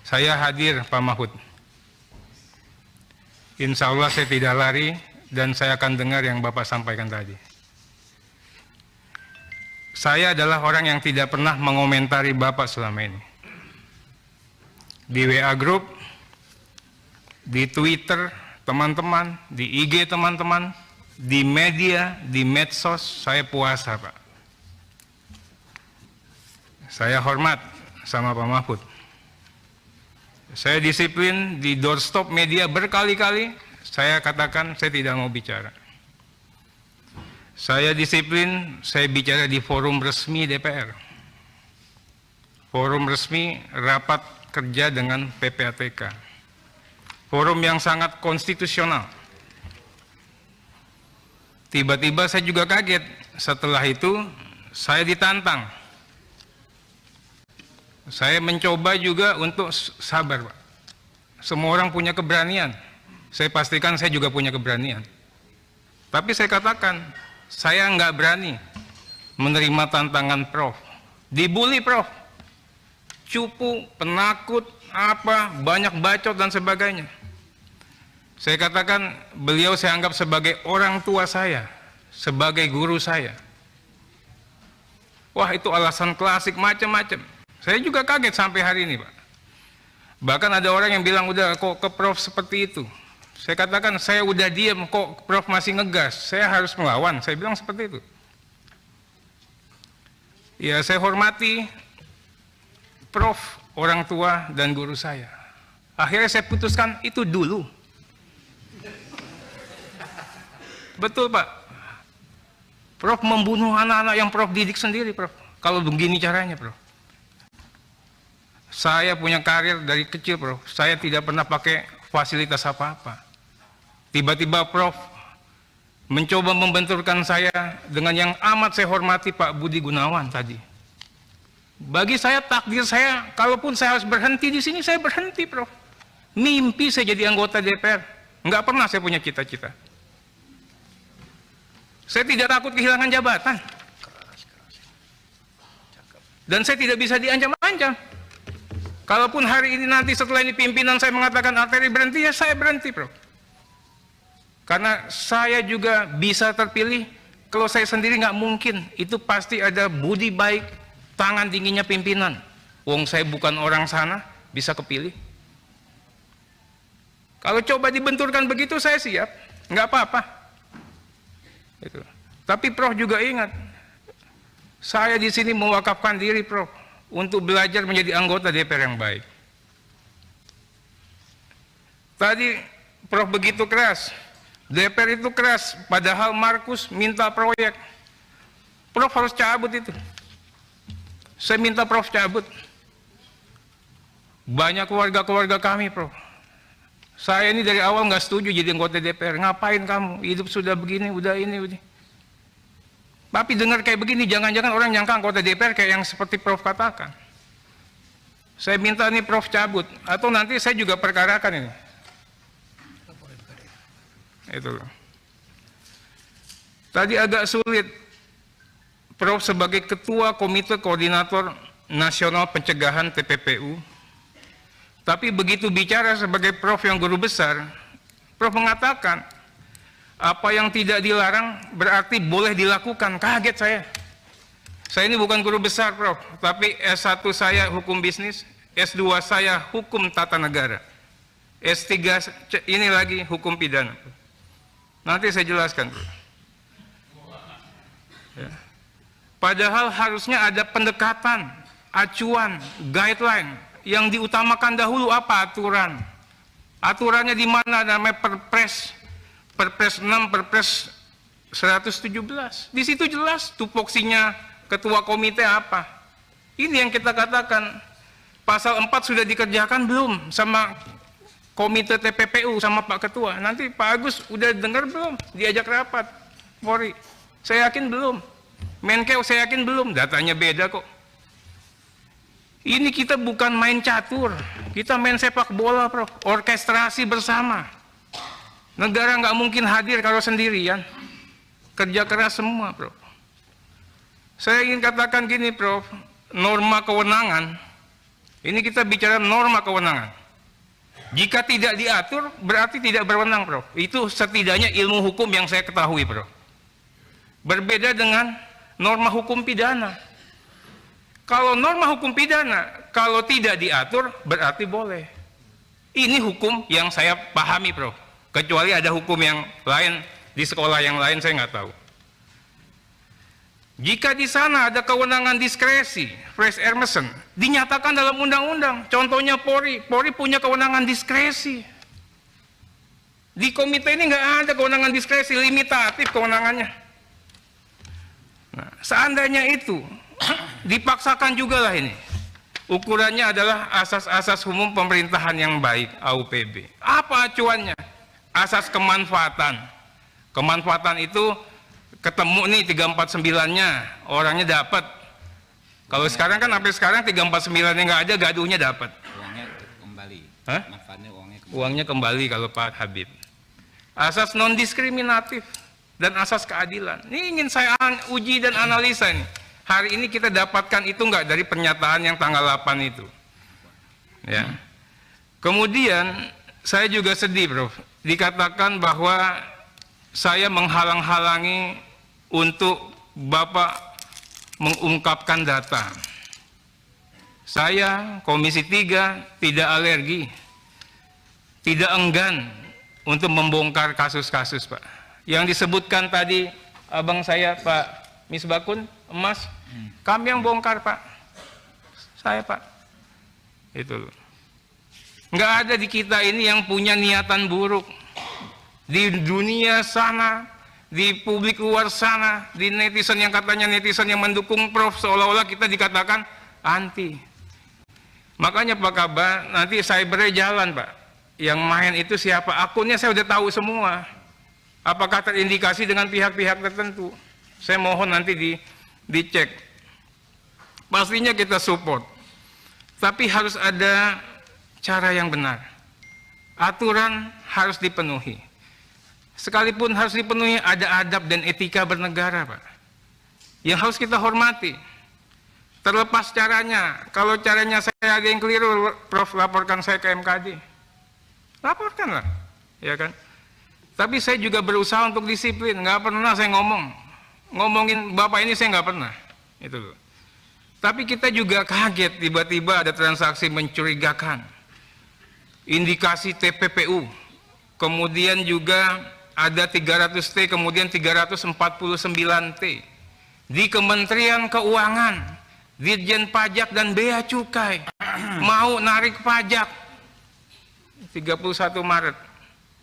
Saya hadir, Pak Mahfud. Insya Allah saya tidak lari dan saya akan dengar yang Bapak sampaikan tadi. Saya adalah orang yang tidak pernah mengomentari Bapak selama ini. Di WA Group, di Twitter teman-teman, di IG teman-teman, di media, di medsos, saya puasa, Pak. Saya hormat sama Pak Mahfud. Saya disiplin di doorstop media berkali-kali, saya katakan saya tidak mau bicara. Saya disiplin, saya bicara di forum resmi DPR. Forum resmi rapat kerja dengan PPATK. Forum yang sangat konstitusional. Tiba-tiba saya juga kaget. Setelah itu saya ditantang. Saya mencoba juga untuk sabar, Pak. Semua orang punya keberanian. Saya pastikan saya juga punya keberanian. Tapi saya katakan, saya nggak berani menerima tantangan Prof. Dibully Prof. Cupu, penakut, apa, banyak bacot dan sebagainya. Saya katakan, beliau saya anggap sebagai orang tua saya, sebagai guru saya. Wah, itu alasan klasik macam-macam. Saya juga kaget sampai hari ini, Pak. Bahkan ada orang yang bilang, udah kok ke Prof seperti itu. Saya katakan, saya udah diam, kok Prof masih ngegas. Saya harus melawan, saya bilang seperti itu. Ya, saya hormati Prof, orang tua dan guru saya. Akhirnya saya putuskan itu dulu. Betul, Pak. Prof membunuh anak-anak yang Prof didik sendiri, Prof. Kalau begini caranya, Prof. Saya punya karir dari kecil, Prof. Saya tidak pernah pakai fasilitas apa-apa. Tiba-tiba Prof mencoba membenturkan saya dengan yang amat saya hormati, Pak Budi Gunawan tadi. Bagi saya, takdir saya, kalaupun saya harus berhenti di sini, saya berhenti, Prof. Mimpi saya jadi anggota DPR. Nggak pernah saya punya cita-cita. Saya tidak takut kehilangan jabatan. Dan saya tidak bisa diancam-ancam. Kalaupun hari ini nanti setelah ini pimpinan saya mengatakan Arteri berhenti, ya saya berhenti, Prof. Karena saya juga bisa terpilih, kalau saya sendiri nggak mungkin. Itu pasti ada budi baik, tangan dinginnya pimpinan. Wong saya bukan orang sana, bisa kepilih. Kalau coba dibenturkan begitu, saya siap. Nggak apa-apa. Gitu. Tapi Prof juga ingat, saya di sini mewakafkan diri, Prof, untuk belajar menjadi anggota DPR yang baik. Tadi Prof begitu keras, DPR itu keras, padahal Markus minta proyek. Prof harus cabut itu. Saya minta Prof cabut. Banyak keluarga-keluarga kami, Prof. Saya ini dari awal nggak setuju jadi anggota DPR. Ngapain kamu? Hidup sudah begini, udah ini. Tapi dengar kayak begini, jangan-jangan orang nyangka anggota DPR kayak yang seperti Prof katakan. Saya minta nih Prof cabut, atau nanti saya juga perkarakan ini. Itu loh. Tadi agak sulit, Prof sebagai Ketua Komite Koordinator Nasional Pencegahan TPPU, tapi begitu bicara sebagai Prof yang guru besar, Prof mengatakan, apa yang tidak dilarang berarti boleh dilakukan. Kaget saya. Saya ini bukan guru besar, Prof, tapi S1 saya hukum bisnis, S2 saya hukum tata negara, S3 ini lagi hukum pidana. Nanti saya jelaskan, Prof. Ya. Padahal harusnya ada pendekatan, acuan, guideline. Yang diutamakan dahulu apa? Aturan. Aturannya di mana? Namanya Perpres 6, Perpres 117. Di situ jelas tupoksinya ketua komite apa. Ini yang kita katakan. Pasal 4 sudah dikerjakan belum sama komite TPPU sama Pak Ketua? Nanti Pak Agus udah dengar belum? Diajak rapat. Polri. Saya yakin belum. Menkeu saya yakin belum. Datanya beda kok. Ini kita bukan main catur, kita main sepak bola, Prof. Orkestrasi bersama. Negara nggak mungkin hadir kalau sendirian. Kerja keras semua, Prof. Saya ingin katakan gini, Prof. Norma kewenangan Ini kita bicara norma kewenangan. Jika tidak diatur, berarti tidak berwenang, Prof. Itu setidaknya ilmu hukum yang saya ketahui, Prof. Berbeda dengan norma hukum pidana. Kalau norma hukum pidana, kalau tidak diatur, berarti boleh. Ini hukum yang saya pahami, Prof. Kecuali ada hukum yang lain, di sekolah yang lain saya nggak tahu. Jika di sana ada kewenangan diskresi, Fresh Emerson, dinyatakan dalam undang-undang. Contohnya Polri punya kewenangan diskresi. Di komite ini nggak ada kewenangan diskresi, limitatif kewenangannya. Nah, seandainya itu dipaksakan juga lah ini. Ukurannya adalah asas-asas umum pemerintahan yang baik, AUPB. Apa acuannya? Asas kemanfaatan. Kemanfaatan itu ketemu nih 349-nya, orangnya dapat. Kalau sekarang kan sampai sekarang 349-nya nggak ada, gaduhnya dapat. Uangnya kembali. Hah? Manfaatnya Uangnya kembali kalau Pak Habib. Asas non diskriminatif dan asas keadilan. Ini ingin saya uji dan analisa nih. Hari ini kita dapatkan itu nggak dari pernyataan yang tanggal 8 itu. Ya. Kemudian saya juga sedih, Prof. Dikatakan bahwa saya menghalang-halangi untuk Bapak mengungkapkan data. Saya, Komisi 3, tidak alergi, tidak enggan untuk membongkar kasus-kasus, Pak. Yang disebutkan tadi abang saya, Pak Misbakun, Emas, kami yang bongkar, Pak. Saya, Pak. Itu loh. Nggak ada di kita ini yang punya niatan buruk. Di dunia sana, di publik luar sana, di netizen yang katanya netizen yang mendukung Prof, seolah-olah kita dikatakan anti. Makanya Pak Kabar, nanti cybernya jalan, Pak. Yang main itu siapa? Akunnya saya udah tahu semua. Apakah terindikasi dengan pihak-pihak tertentu? Saya mohon nanti dicek. Pastinya kita support. Tapi harus ada cara yang benar. Aturan harus dipenuhi. Sekalipun harus dipenuhi, ada adab dan etika bernegara, Pak, yang harus kita hormati. Terlepas caranya, kalau caranya saya ada yang keliru, Prof, laporkan saya ke MKD. Laporkanlah, ya kan? Tapi saya juga berusaha untuk disiplin. Nggak pernah saya ngomongin Bapak ini, saya nggak pernah. Itu loh. Tapi kita juga kaget, tiba-tiba ada transaksi mencurigakan. Indikasi TPPU. Kemudian juga ada 300T, kemudian 349T. Di Kementerian Keuangan, Ditjen Pajak dan Bea Cukai mau narik pajak 31 Maret.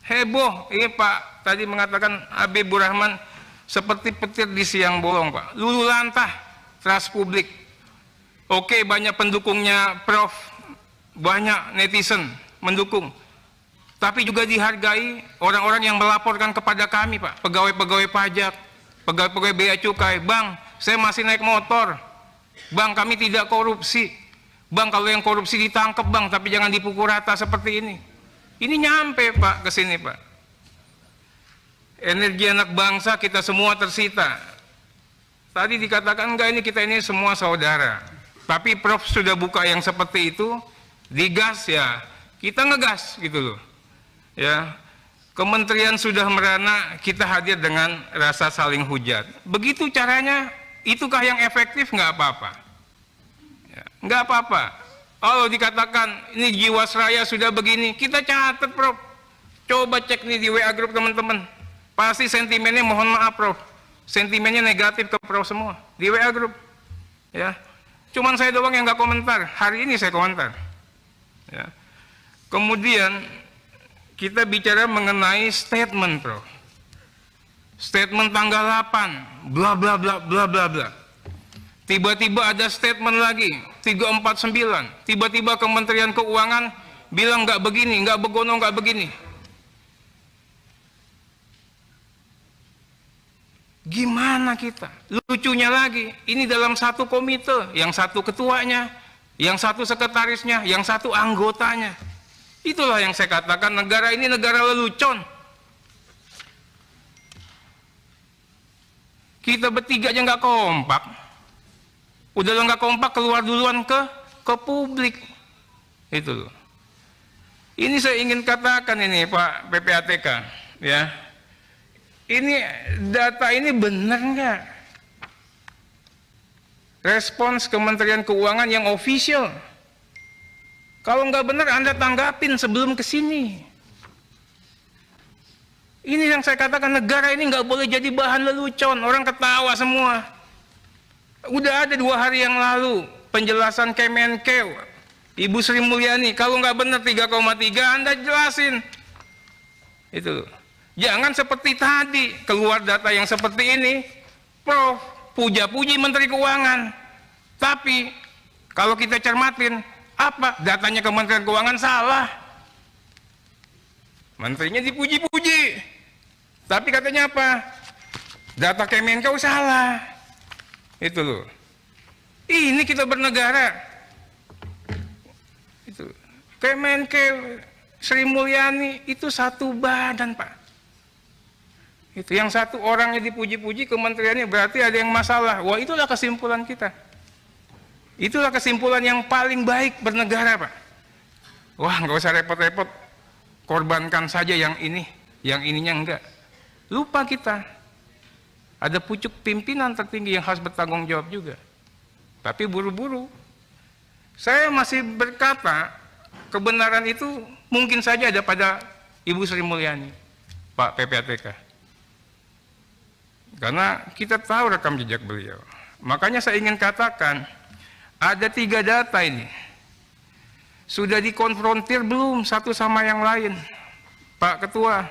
Heboh, ini Pak tadi mengatakan Habibur Rahman seperti petir di siang bolong, Pak. Lulu lantah trust publik. Oke, banyak pendukungnya Prof, banyak netizen mendukung. Tapi juga dihargai orang-orang yang melaporkan kepada kami, Pak, pegawai-pegawai pajak, pegawai-pegawai bea cukai. Bang, saya masih naik motor. Bang, kami tidak korupsi. Bang, kalau yang korupsi ditangkap, Bang, tapi jangan dipukul rata seperti ini. Ini nyampe, Pak, ke sini, Pak. Energi anak bangsa kita semua tersita. Tadi dikatakan enggak, ini kita ini semua saudara. Tapi Prof sudah buka yang seperti itu, digas ya, kita ngegas gitu loh. Ya, kementerian sudah merana, kita hadir dengan rasa saling hujat. Begitu caranya, itukah yang efektif? Nggak apa-apa. Ya, nggak apa-apa. Kalau dikatakan ini Jiwasraya sudah begini, kita catat, Prof. Coba cek nih di WA Group teman-teman. Pasti sentimennya, mohon maaf, Prof, sentimennya negatif ke Prof semua di WA Group. Ya, cuman saya doang yang nggak komentar. Hari ini saya komentar. Ya. Kemudian kita bicara mengenai statement, Prof. Statement tanggal 8, bla bla bla bla bla bla. Tiba-tiba ada statement lagi, 349. Tiba-tiba Kementerian Keuangan bilang nggak begini, nggak begono, nggak begini. Gimana kita? Lucunya lagi, ini dalam satu komite, yang satu ketuanya, yang satu sekretarisnya, yang satu anggotanya. Itulah yang saya katakan, negara ini negara lelucon. Kita bertiga aja nggak kompak. Udah nggak kompak, keluar duluan ke publik. Itu loh. Ini saya ingin katakan ini Pak PPATK, ya. Ini data ini benar nggak? Respons Kementerian Keuangan yang official. Kalau nggak benar Anda tanggapin sebelum ke sini. Ini yang saya katakan, negara ini nggak boleh jadi bahan lelucon, orang ketawa semua. Udah ada 2 hari yang lalu penjelasan Kemenkeu, Ibu Sri Mulyani, kalau nggak benar 3,3 Anda jelasin. Itu. Jangan seperti tadi, keluar data yang seperti ini, Prof, puja-puji Menteri Keuangan. Tapi kalau kita cermatin, apa? Datanya Kementerian Keuangan salah. Menterinya dipuji-puji. Tapi katanya apa? Data Kemenkeu salah. Itu loh. Ini kita bernegara. Itu. Kemenkeu, Sri Mulyani itu satu badan, Pak. Itu yang satu orangnya dipuji-puji, kementeriannya, berarti ada yang masalah. Wah, itulah kesimpulan kita. Itulah kesimpulan yang paling baik bernegara, Pak. Wah, nggak usah repot-repot, korbankan saja yang ini, yang ininya enggak. Lupa kita. Ada pucuk pimpinan tertinggi yang harus bertanggung jawab juga. Tapi buru-buru. Saya masih berkata, kebenaran itu mungkin saja ada pada Ibu Sri Mulyani, Pak PPATK. Karena kita tahu rekam jejak beliau. Makanya saya ingin katakan, ada 3 data ini. Sudah dikonfrontir belum satu sama yang lain? Pak Ketua,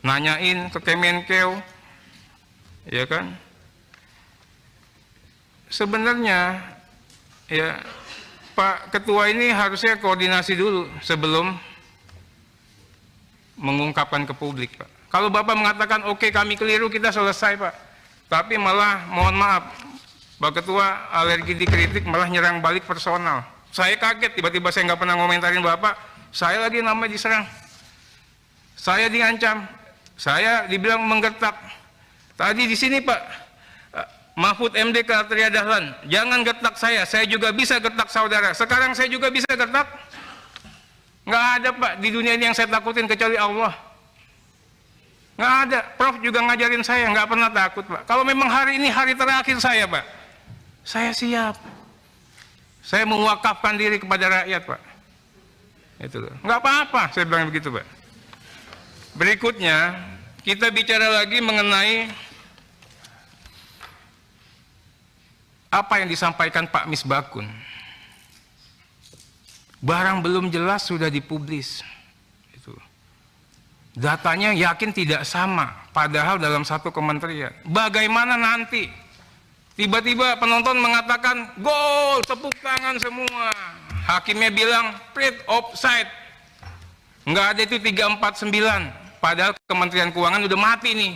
nanyain ke Kemenkeu, ya kan? Sebenarnya, ya Pak Ketua ini harusnya koordinasi dulu sebelum mengungkapkan ke publik, Pak. Kalau Bapak mengatakan, oke, kami keliru, kita selesai, Pak. Tapi malah, mohon maaf, Pak Ketua alergi dikritik, malah nyerang balik personal. Saya kaget, tiba-tiba saya nggak pernah ngomentarin Bapak, saya lagi namanya diserang. Saya diancam, saya dibilang menggertak. Tadi di sini Pak Mahfud MD ke Atria Dahlan, jangan gertak saya juga bisa gertak saudara. Sekarang saya juga bisa gertak. Nggak ada, Pak, di dunia ini yang saya takutin kecuali Allah. Nggak ada. Prof juga ngajarin saya, nggak pernah takut, Pak. Kalau memang hari ini hari terakhir saya, Pak, saya siap. Saya mewakafkan diri kepada rakyat, Pak. Itu loh. Nggak apa-apa, saya bilang begitu, Pak. Berikutnya, kita bicara lagi mengenai apa yang disampaikan Pak Misbakun. Barang belum jelas sudah dipublis. Datanya yakin tidak sama, padahal dalam satu kementerian. Bagaimana nanti tiba-tiba penonton mengatakan gol, tepuk tangan semua, hakimnya bilang print offside, nggak ada itu 349, padahal Kementerian Keuangan udah mati nih,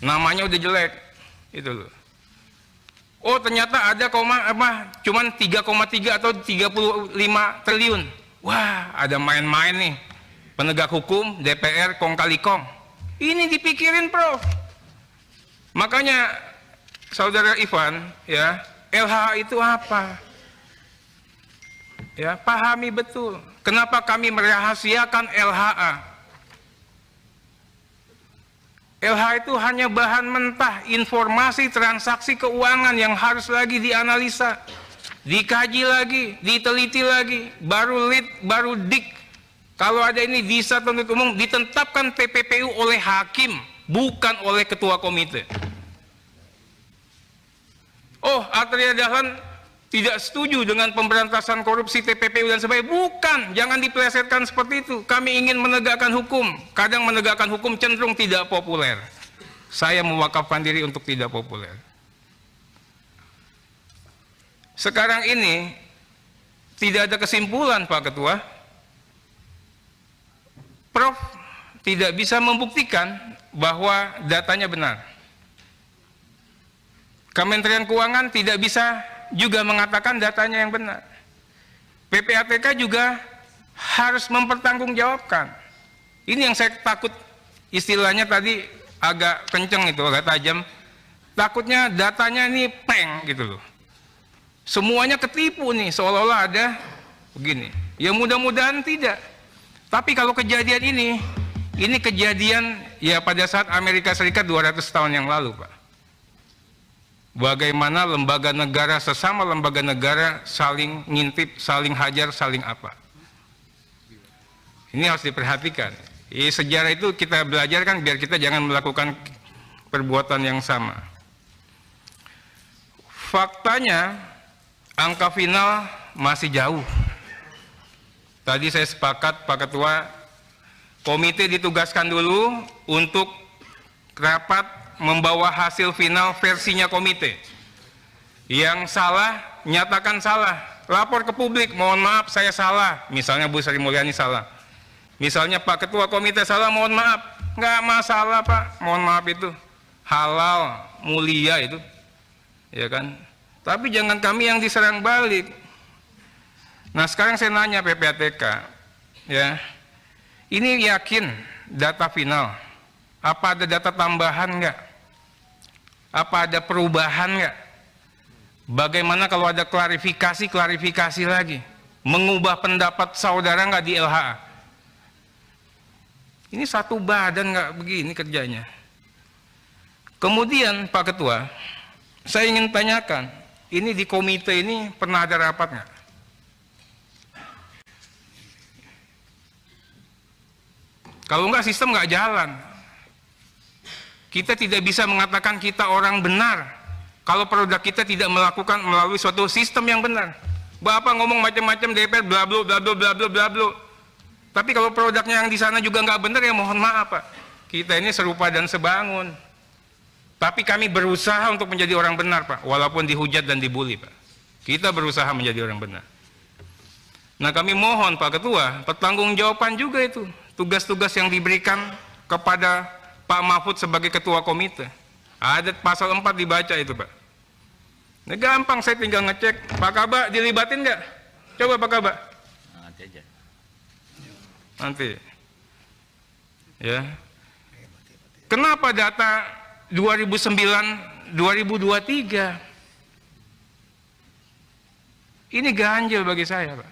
namanya udah jelek, itu loh. Oh, ternyata ada cuman 3,3 atau 35 triliun. Wah, ada main-main nih. Penegak hukum, DPR, kong kali kong. Ini dipikirin, Prof. Makanya, Saudara Ivan, ya, LHA itu apa? Ya, pahami betul. Kenapa kami merahasiakan LHA? LHA itu hanya bahan mentah, informasi transaksi keuangan yang harus lagi dianalisa, dikaji lagi, diteliti lagi, baru lead, baru dik. Kalau ada ini bisa tuntut umum ditetapkan TPPU oleh hakim, bukan oleh ketua komite. Oh, Atria Dahlan tidak setuju dengan pemberantasan korupsi TPPU dan sebagainya. Bukan, jangan dipelesetkan seperti itu. Kami ingin menegakkan hukum. Kadang menegakkan hukum cenderung tidak populer. Saya mewakafkan diri untuk tidak populer. Sekarang ini tidak ada kesimpulan, Pak Ketua. Prof tidak bisa membuktikan bahwa datanya benar. Kementerian Keuangan tidak bisa juga mengatakan datanya yang benar. PPATK juga harus mempertanggungjawabkan. Ini yang saya takut, istilahnya tadi agak kenceng itu, agak tajam. Takutnya datanya ini peng gitu loh. Semuanya ketipu nih, seolah-olah ada begini. Ya mudah-mudahan tidak. Tapi kalau kejadian ini kejadian ya pada saat Amerika Serikat 200 tahun yang lalu, Pak. Bagaimana lembaga negara, sesama lembaga negara saling ngintip, saling hajar, saling apa. Ini harus diperhatikan. Sejarah itu kita belajar kan biar kita jangan melakukan perbuatan yang sama. Faktanya angka final masih jauh. Tadi saya sepakat Pak Ketua, komite ditugaskan dulu untuk rapat membawa hasil final versinya komite. Yang salah, nyatakan salah. Lapor ke publik, mohon maaf saya salah. Misalnya Bu Sri Mulyani salah. Misalnya Pak Ketua komite salah, mohon maaf. Nggak masalah Pak, mohon maaf itu. Halal, mulia itu. Ya kan? Tapi jangan kami yang diserang balik. Nah sekarang saya nanya PPATK, ya, ini yakin data final? Apa ada data tambahan nggak? Apa ada perubahan nggak? Bagaimana kalau ada klarifikasi lagi? Mengubah pendapat saudara nggak di LHA? Ini satu badan nggak begini kerjanya. Kemudian Pak Ketua, saya ingin tanyakan, ini di komite ini pernah ada rapat nggak? Kalau nggak sistem nggak jalan. Kita tidak bisa mengatakan kita orang benar kalau produk kita tidak melakukan melalui suatu sistem yang benar. Bapak ngomong macam-macam DPR bla bla bla bla bla bla bla. Tapi kalau produknya yang di sana juga nggak benar ya mohon maaf Pak. Kita ini serupa dan sebangun. Tapi kami berusaha untuk menjadi orang benar Pak, walaupun dihujat dan dibully Pak. Kita berusaha menjadi orang benar. Nah kami mohon Pak Ketua, pertanggungjawaban juga itu. Tugas-tugas yang diberikan kepada Pak Mahfud sebagai ketua komite. Ada pasal 4 dibaca itu Pak. Nah, gampang saya tinggal ngecek. Pak Kaba dilibatin nggak? Coba Pak Kaba. Nanti aja. Nanti. Ya. Kenapa data 2009 2023? Ini ganjil bagi saya Pak.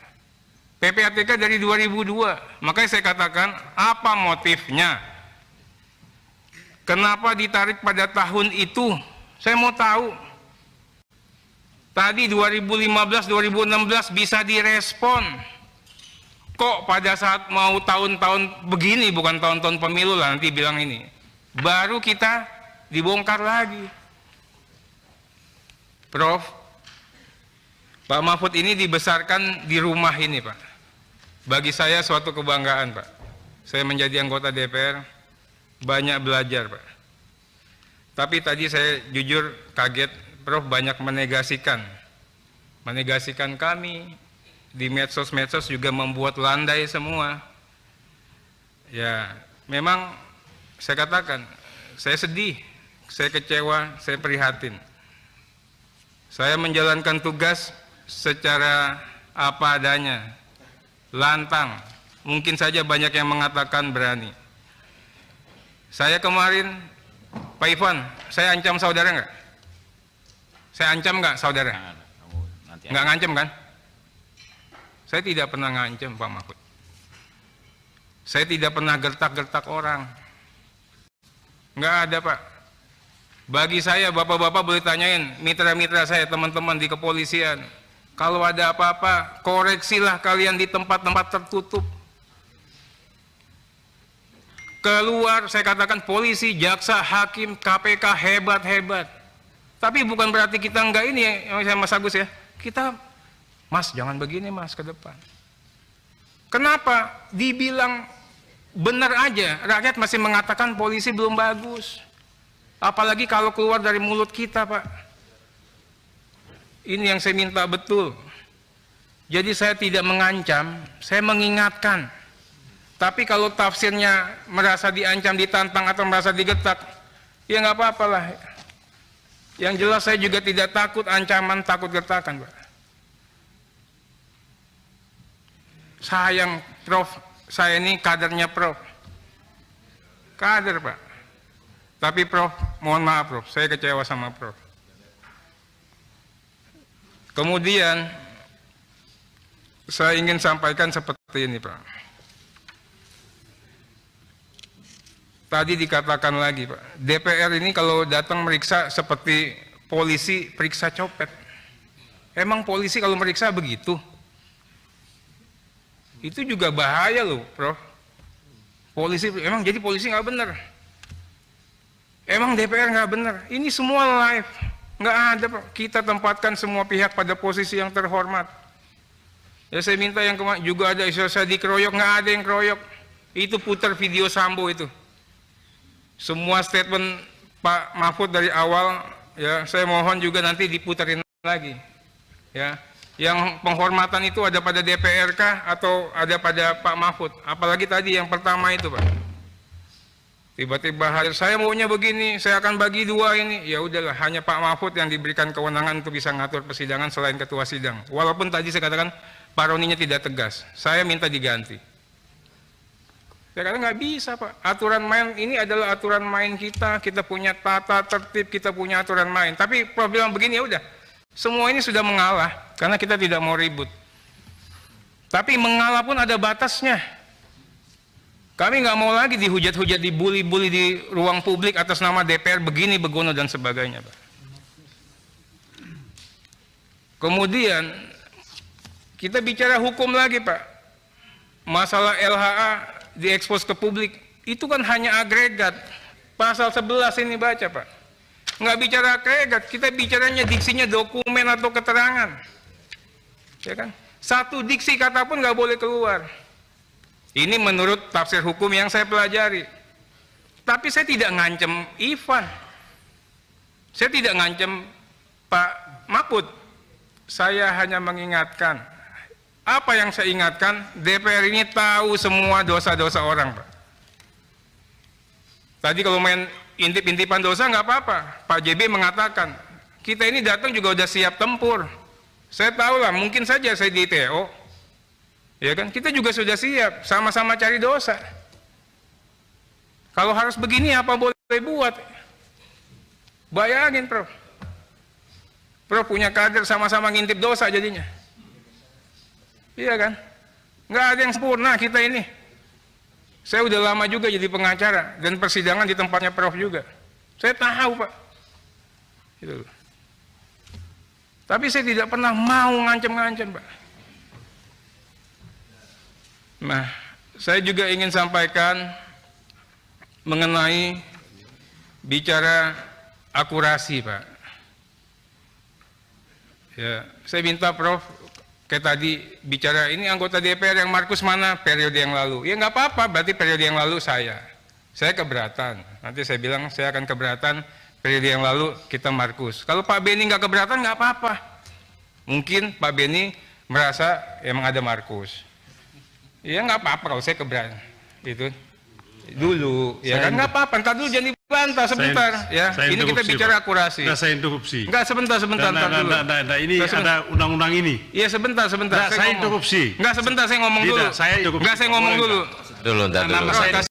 PPATK dari 2002, makanya saya katakan apa motifnya? Kenapa ditarik pada tahun itu? Saya mau tahu. Tadi 2015-2016 bisa direspon. Kok pada saat mau tahun-tahun begini, bukan tahun-tahun pemilu lah nanti bilang ini. Baru kita dibongkar lagi. Prof, Pak Mahfud ini dibesarkan di rumah ini Pak. Bagi saya suatu kebanggaan Pak. Saya menjadi anggota DPR, banyak belajar Pak. Tapi tadi saya jujur kaget, Prof banyak menegasikan kami di medsos-medsos juga membuat landai semua. Ya, memang saya katakan, saya sedih, saya kecewa, saya prihatin. Saya menjalankan tugas secara apa adanya, lantang. Mungkin saja banyak yang mengatakan berani. Saya kemarin, Pak Ivan, saya ancam saudara nggak? Saya ancam nggak saudara? Nggak ngancam kan? Saya tidak pernah ngancam Pak Mahfud. Saya tidak pernah gertak-gertak orang. Nggak ada Pak. Bagi saya, bapak-bapak boleh tanyain mitra-mitra saya, teman-teman di kepolisian. Kalau ada apa-apa, koreksilah kalian di tempat-tempat tertutup. Keluar, saya katakan polisi, jaksa, hakim, KPK hebat-hebat. Tapi bukan berarti kita enggak ini ya, Mas Agus ya. Kita, Mas jangan begini Mas ke depan. Kenapa? Dibilang benar aja, rakyat masih mengatakan polisi belum bagus. Apalagi kalau keluar dari mulut kita Pak. Ini yang saya minta betul. Jadi saya tidak mengancam, saya mengingatkan. Tapi kalau tafsirnya merasa diancam, ditantang atau merasa digetak, ya nggak apa-apa lah. Yang jelas saya juga tidak takut ancaman, takut getakan Pak. Sayang Prof, saya ini kadernya Prof. Kader Pak. Tapi Prof, mohon maaf Prof, saya kecewa sama Prof. Kemudian saya ingin sampaikan seperti ini, Pak. Tadi dikatakan lagi, Pak, DPR ini kalau datang meriksa seperti polisi periksa copet. Emang polisi kalau meriksa begitu? Itu juga bahaya loh, Prof. Polisi, emang jadi polisi nggak benar? Emang DPR nggak benar? Ini semua live, nggak ada, Pak. Kita tempatkan semua pihak pada posisi yang terhormat. Ya saya minta yang kemarin juga ada isu saya dikeroyok, nggak ada yang keroyok. Itu putar video Sambo itu. Semua statement Pak Mahfud dari awal, ya saya mohon juga nanti diputarin lagi. Ya, yang penghormatan itu ada pada DPR kah atau ada pada Pak Mahfud? Apalagi tadi yang pertama itu, Pak. Tiba-tiba hadir, saya maunya begini, saya akan bagi dua ini. Ya udahlah, hanya Pak Mahfud yang diberikan kewenangan untuk bisa ngatur persidangan selain ketua sidang. Walaupun tadi saya katakan Pak Roninya tidak tegas, saya minta diganti. Saya kata nggak bisa, Pak. Aturan main ini adalah aturan main kita punya tata tertib, kita punya aturan main. Tapi Prof bilang begini, ya udah, semua ini sudah mengalah karena kita tidak mau ribut. Tapi mengalah pun ada batasnya. Kami nggak mau lagi dihujat-hujat, dibully-bully di ruang publik atas nama DPR begini, begono dan sebagainya, Pak. Kemudian kita bicara hukum lagi, Pak. Masalah LHA diekspos ke publik, itu kan hanya agregat. Pasal 11 ini baca, Pak. Nggak bicara agregat, kita bicaranya diksinya dokumen atau keterangan. Ya kan? Satu diksi kata pun nggak boleh keluar. Ini menurut tafsir hukum yang saya pelajari. Tapi saya tidak ngancem Ivan. Saya tidak ngancem Pak Mahfud. Saya hanya mengingatkan. Apa yang saya ingatkan? DPR ini tahu semua dosa-dosa orang, Pak. Tadi kalau main intip-intipan dosa nggak apa-apa. Pak JB mengatakan, kita ini datang juga udah siap tempur. Saya tahu lah, mungkin saja saya di TO. Ya kan, kita juga sudah siap, sama-sama cari dosa. Kalau harus begini apa boleh buat? Bayangin, Prof. Prof punya kader sama-sama ngintip dosa jadinya. Iya kan? Nggak ada yang sempurna kita ini. Saya udah lama juga jadi pengacara dan persidangan di tempatnya Prof juga. Saya tahu, Pak. Gitu. Tapi saya tidak pernah mau ngancem-ngancem, Pak. Nah, saya juga ingin sampaikan mengenai bicara akurasi, Pak. Ya, saya minta Prof, kayak tadi bicara ini anggota DPR yang Markus mana periode yang lalu. Ya nggak apa-apa, berarti periode yang lalu saya keberatan. Nanti saya bilang saya akan keberatan periode yang lalu kita Markus. Kalau Pak Beni nggak keberatan nggak apa-apa. Mungkin Pak Beni merasa emang ada Markus. Ya nggak apa-apa kalau saya keberatan itu dulu, ya kan nggak apa-apa. Ntar dulu jangan dibantah sebentar, ya. Ini kita bicara akurasi. Nggak, saya interupsi. Nggak, sebentar ntar dulu. Ini ada undang-undang ini. Iya sebentar. Nggak, saya interupsi. Nggak, sebentar saya ngomong dulu. Saya interupsi. Nggak, saya ngomong dulu. Ntar dulu.